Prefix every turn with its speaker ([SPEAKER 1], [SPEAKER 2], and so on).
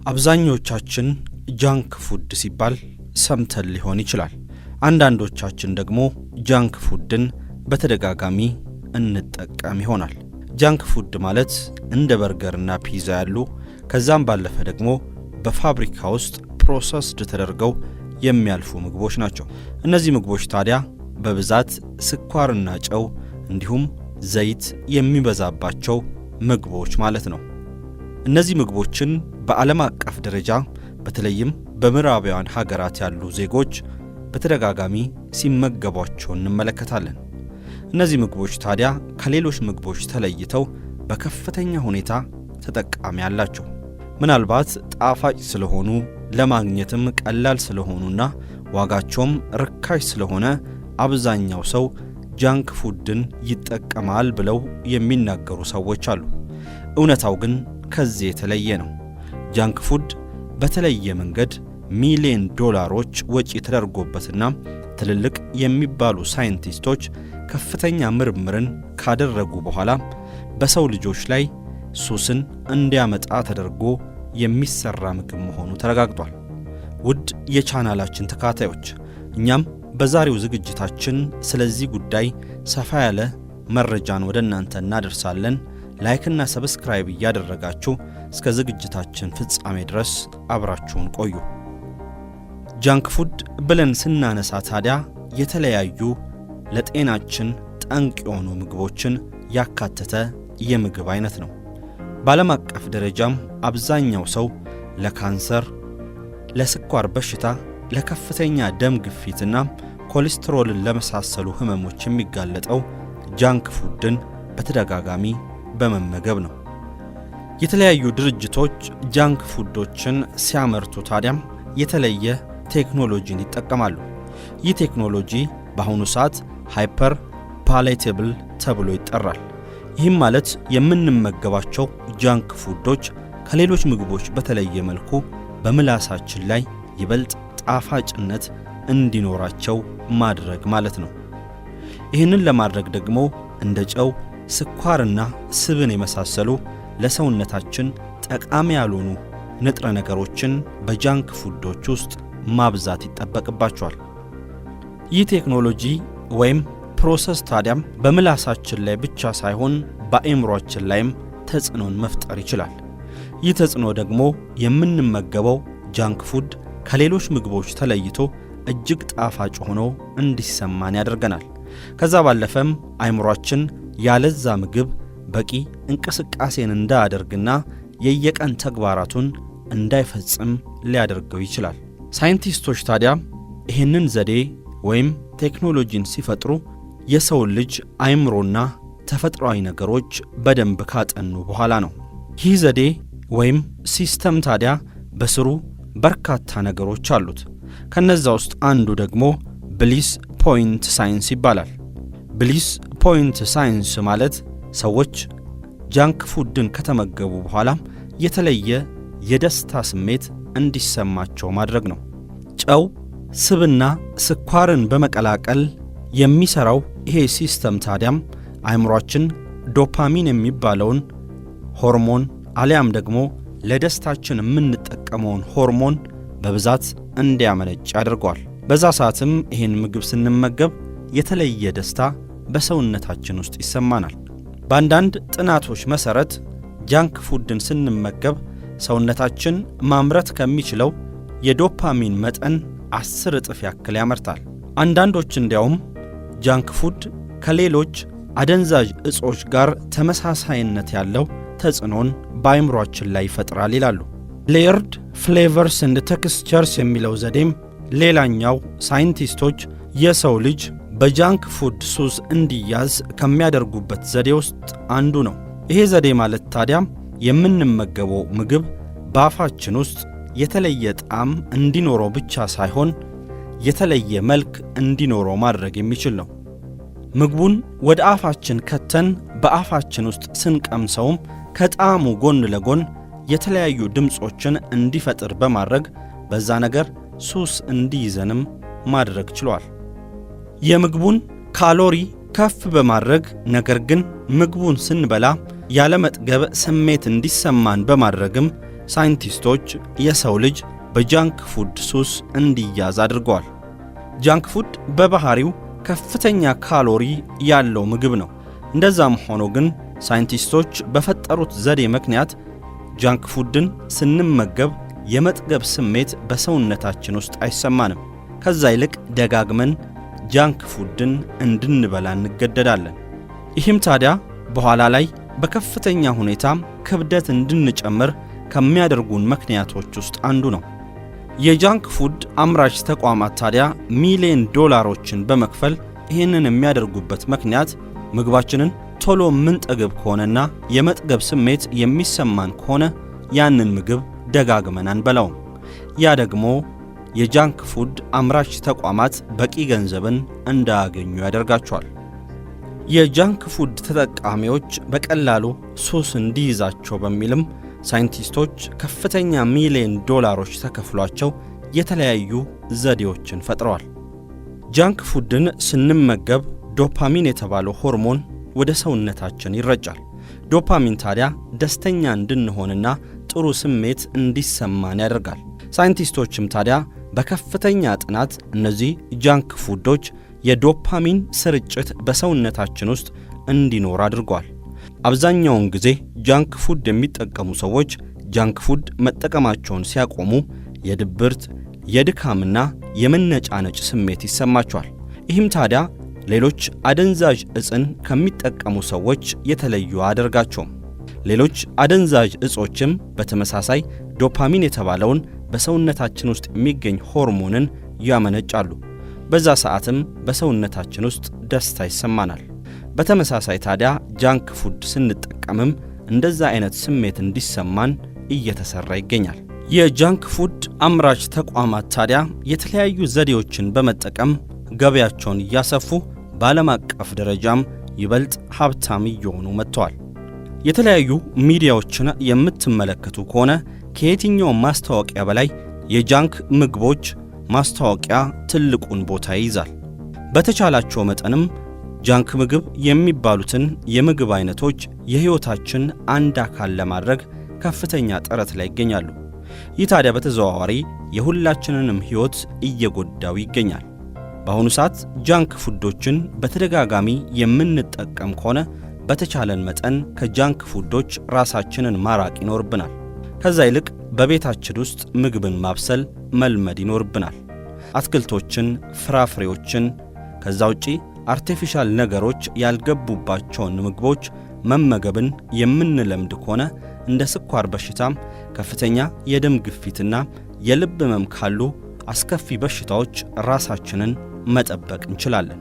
[SPEAKER 1] አብዛኞቻችን ጃንክ ፉድ ሲባል ሰምተን ሊሆን ይችላል። አንዳንዶቻችን ደግሞ ጃንክ ፉድን በተደጋጋሚ እንጠቀም ይሆናል። ጃንክ ፉድ ማለት እንደ በርገርና ፒዛ ያሉ ከዛም ባለፈ ደግሞ በፋብሪካ ውስጥ ፕሮሰስድ ተደርገው የሚያልፉ ምግቦች ናቸው። እነዚህ ምግቦች ታዲያ በብዛት ስኳርና ጨው እንዲሁም ዘይት የሚበዛባቸው ምግቦች ማለት ነው። እነዚህ ምግቦችን በዓለም አቀፍ ደረጃ በተለይም በምዕራባውያን ሀገራት ያሉ ዜጎች በተደጋጋሚ ሲመገቧቸው እንመለከታለን። እነዚህ ምግቦች ታዲያ ከሌሎች ምግቦች ተለይተው በከፍተኛ ሁኔታ ተጠቃሚ አላቸው። ምናልባት ጣፋጭ ስለሆኑ ለማግኘትም ቀላል ስለሆኑና ዋጋቸውም ርካሽ ስለሆነ አብዛኛው ሰው ጃንክ ፉድን ይጠቀማል ብለው የሚናገሩ ሰዎች አሉ። እውነታው ግን ከዚህ የተለየ ነው። ጃንክ ፉድ በተለየ መንገድ ሚሊዮን ዶላሮች ወጪ ተደርጎበትና ትልልቅ የሚባሉ ሳይንቲስቶች ከፍተኛ ምርምርን ካደረጉ በኋላ በሰው ልጆች ላይ ሱስን እንዲያመጣ ተደርጎ የሚሰራ ምግብ መሆኑ ተረጋግጧል። ውድ የቻናላችን ተከታታዮች፣ እኛም በዛሬው ዝግጅታችን ስለዚህ ጉዳይ ሰፋ ያለ መረጃን ወደ እናንተ እናደርሳለን። ላይክና ሰብስክራይብ እያደረጋችሁ እስከ ዝግጅታችን ፍጻሜ ድረስ አብራችሁን ቆዩ። ጃንክ ፉድ ብለን ስናነሳ ታዲያ የተለያዩ ለጤናችን ጠንቅ የሆኑ ምግቦችን ያካተተ የምግብ አይነት ነው። በዓለም አቀፍ ደረጃም አብዛኛው ሰው ለካንሰር፣ ለስኳር በሽታ፣ ለከፍተኛ ደም ግፊትና ኮሌስትሮልን ለመሳሰሉ ህመሞች የሚጋለጠው ጃንክ ፉድን በተደጋጋሚ በመመገብ ነው። የተለያዩ ድርጅቶች ጃንክ ፉዶችን ሲያመርቱ ታዲያም የተለየ ቴክኖሎጂን ይጠቀማሉ። ይህ ቴክኖሎጂ በአሁኑ ሰዓት ሃይፐር ፓሌቴብል ተብሎ ይጠራል። ይህም ማለት የምንመገባቸው ጃንክ ፉዶች ከሌሎች ምግቦች በተለየ መልኩ በምላሳችን ላይ ይበልጥ ጣፋጭነት እንዲኖራቸው ማድረግ ማለት ነው። ይህንን ለማድረግ ደግሞ እንደ ጨው፣ ስኳርና ስብን የመሳሰሉ ለሰውነታችን ጠቃሚ ያልሆኑ ንጥረ ነገሮችን በጃንክ ፉዶች ውስጥ ማብዛት ይጠበቅባቸዋል። ይህ ቴክኖሎጂ ወይም ፕሮሰስ ታዲያም በምላሳችን ላይ ብቻ ሳይሆን በአእምሮአችን ላይም ተጽዕኖን መፍጠር ይችላል። ይህ ተጽዕኖ ደግሞ የምንመገበው ጃንክ ፉድ ከሌሎች ምግቦች ተለይቶ እጅግ ጣፋጭ ሆኖ እንዲሰማን ያደርገናል። ከዛ ባለፈም አእምሮአችን ያለዛ ምግብ በቂ እንቅስቃሴን እንዳያደርግና የየቀን ተግባራቱን እንዳይፈጽም ሊያደርገው ይችላል። ሳይንቲስቶች ታዲያ ይህንን ዘዴ ወይም ቴክኖሎጂን ሲፈጥሩ የሰውን ልጅ አእምሮና ተፈጥሯዊ ነገሮች በደንብ ካጠኑ በኋላ ነው። ይህ ዘዴ ወይም ሲስተም ታዲያ በስሩ በርካታ ነገሮች አሉት። ከነዛ ውስጥ አንዱ ደግሞ ብሊስ ፖይንት ሳይንስ ይባላል። ብሊስ ፖይንት ሳይንስ ማለት ሰዎች ጃንክ ፉድን ከተመገቡ በኋላም የተለየ የደስታ ስሜት እንዲሰማቸው ማድረግ ነው። ጨው፣ ስብና ስኳርን በመቀላቀል የሚሰራው ይሄ ሲስተም ታዲያም አእምሮአችን ዶፓሚን የሚባለውን ሆርሞን አሊያም ደግሞ ለደስታችን የምንጠቀመውን ሆርሞን በብዛት እንዲያመነጭ ያደርገዋል። በዛ ሰዓትም ይህን ምግብ ስንመገብ የተለየ ደስታ በሰውነታችን ውስጥ ይሰማናል። በአንዳንድ ጥናቶች መሠረት ጃንክ ፉድን ስንመገብ ሰውነታችን ማምረት ከሚችለው የዶፓሚን መጠን 10 እጥፍ ያክል ያመርታል። አንዳንዶች እንዲያውም ጃንክ ፉድ ከሌሎች አደንዛዥ እጾች ጋር ተመሳሳይነት ያለው ተጽዕኖን በአእምሮአችን ላይ ይፈጥራል ይላሉ። ሌየርድ ፍሌቨርስ ኤንድ ቴክስቸርስ የሚለው ዘዴም ሌላኛው ሳይንቲስቶች የሰው ልጅ በጃንክ ፉድ ሱስ እንዲያዝ ከሚያደርጉበት ዘዴ ውስጥ አንዱ ነው። ይሄ ዘዴ ማለት ታዲያም የምንመገበው ምግብ በአፋችን ውስጥ የተለየ ጣዕም እንዲኖረው ብቻ ሳይሆን የተለየ መልክ እንዲኖረው ማድረግ የሚችል ነው። ምግቡን ወደ አፋችን ከተን በአፋችን ውስጥ ስንቀምሰውም ከጣዕሙ ጎን ለጎን የተለያዩ ድምጾችን እንዲፈጥር በማድረግ በዛ ነገር ሱስ እንዲይዘንም ማድረግ ችሏል። የምግቡን ካሎሪ ከፍ በማድረግ ነገር ግን ምግቡን ስንበላ ያለመጥገብ ስሜት እንዲሰማን በማድረግም ሳይንቲስቶች የሰው ልጅ በጃንክ ፉድ ሱስ እንዲያዝ አድርገዋል። ጃንክ ፉድ በባህሪው ከፍተኛ ካሎሪ ያለው ምግብ ነው። እንደዛም ሆኖ ግን ሳይንቲስቶች በፈጠሩት ዘዴ ምክንያት ጃንክ ፉድን ስንመገብ የመጥገብ ስሜት በሰውነታችን ውስጥ አይሰማንም። ከዛ ይልቅ ደጋግመን ጃንክ ፉድን እንድንበላ እንገደዳለን። ይህም ታዲያ በኋላ ላይ በከፍተኛ ሁኔታ ክብደት እንድንጨምር ከሚያደርጉን ምክንያቶች ውስጥ አንዱ ነው። የጃንክ ፉድ አምራች ተቋማት ታዲያ ሚሊዮን ዶላሮችን በመክፈል ይህንን የሚያደርጉበት ምክንያት ምግባችንን ቶሎ ምንጠግብ ከሆነና የመጥገብ ስሜት የሚሰማን ከሆነ ያንን ምግብ ደጋግመን አንበላውም። ያ ደግሞ የጃንክ ፉድ አምራች ተቋማት በቂ ገንዘብን እንዳያገኙ ያደርጋቸዋል። የጃንክ ፉድ ተጠቃሚዎች በቀላሉ ሱስ እንዲይዛቸው በሚልም ሳይንቲስቶች ከፍተኛ ሚሊዮን ዶላሮች ተከፍሏቸው የተለያዩ ዘዴዎችን ፈጥረዋል። ጃንክ ፉድን ስንመገብ ዶፓሚን የተባለው ሆርሞን ወደ ሰውነታችን ይረጫል። ዶፓሚን ታዲያ ደስተኛ እንድንሆንና ጥሩ ስሜት እንዲሰማን ያደርጋል። ሳይንቲስቶችም ታዲያ በከፍተኛ ጥናት እነዚህ ጃንክ ፉዶች የዶፓሚን ስርጭት በሰውነታችን ውስጥ እንዲኖር አድርገዋል። አብዛኛውን ጊዜ ጃንክ ፉድ የሚጠቀሙ ሰዎች ጃንክ ፉድ መጠቀማቸውን ሲያቆሙ የድብርት፣ የድካምና የመነጫነጭ ስሜት ይሰማቸዋል። ይህም ታዲያ ሌሎች አደንዛዥ ዕፅን ከሚጠቀሙ ሰዎች የተለዩ አያደርጋቸውም። ሌሎች አደንዛዥ ዕጾችም በተመሳሳይ ዶፓሚን የተባለውን በሰውነታችን ውስጥ የሚገኝ ሆርሞንን ያመነጫሉ። በዛ ሰዓትም በሰውነታችን ውስጥ ደስታ ይሰማናል። በተመሳሳይ ታዲያ ጃንክ ፉድ ስንጠቀምም እንደዛ አይነት ስሜት እንዲሰማን እየተሰራ ይገኛል። የጃንክ ፉድ አምራች ተቋማት ታዲያ የተለያዩ ዘዴዎችን በመጠቀም ገበያቸውን እያሰፉ በዓለም አቀፍ ደረጃም ይበልጥ ሀብታም እየሆኑ መጥተዋል። የተለያዩ ሚዲያዎችን የምትመለከቱ ከሆነ ከየትኛውም ማስታወቂያ በላይ የጃንክ ምግቦች ማስታወቂያ ትልቁን ቦታ ይይዛል። በተቻላቸው መጠንም ጃንክ ምግብ የሚባሉትን የምግብ አይነቶች የሕይወታችን አንድ አካል ለማድረግ ከፍተኛ ጥረት ላይ ይገኛሉ። ይህ ታዲያ በተዘዋዋሪ የሁላችንንም ሕይወት እየጎዳው ይገኛል። በአሁኑ ሰዓት ጃንክ ፉዶችን በተደጋጋሚ የምንጠቀም ከሆነ በተቻለን መጠን ከጃንክ ፉዶች ራሳችንን ማራቅ ይኖርብናል። ከዛ ይልቅ በቤታችን ውስጥ ምግብን ማብሰል መልመድ ይኖርብናል። አትክልቶችን፣ ፍራፍሬዎችን፣ ከዛ ውጪ አርቲፊሻል ነገሮች ያልገቡባቸውን ምግቦች መመገብን የምንለምድ ከሆነ እንደ ስኳር በሽታም፣ ከፍተኛ የደም ግፊትና የልብ ህመም ካሉ አስከፊ በሽታዎች ራሳችንን መጠበቅ እንችላለን።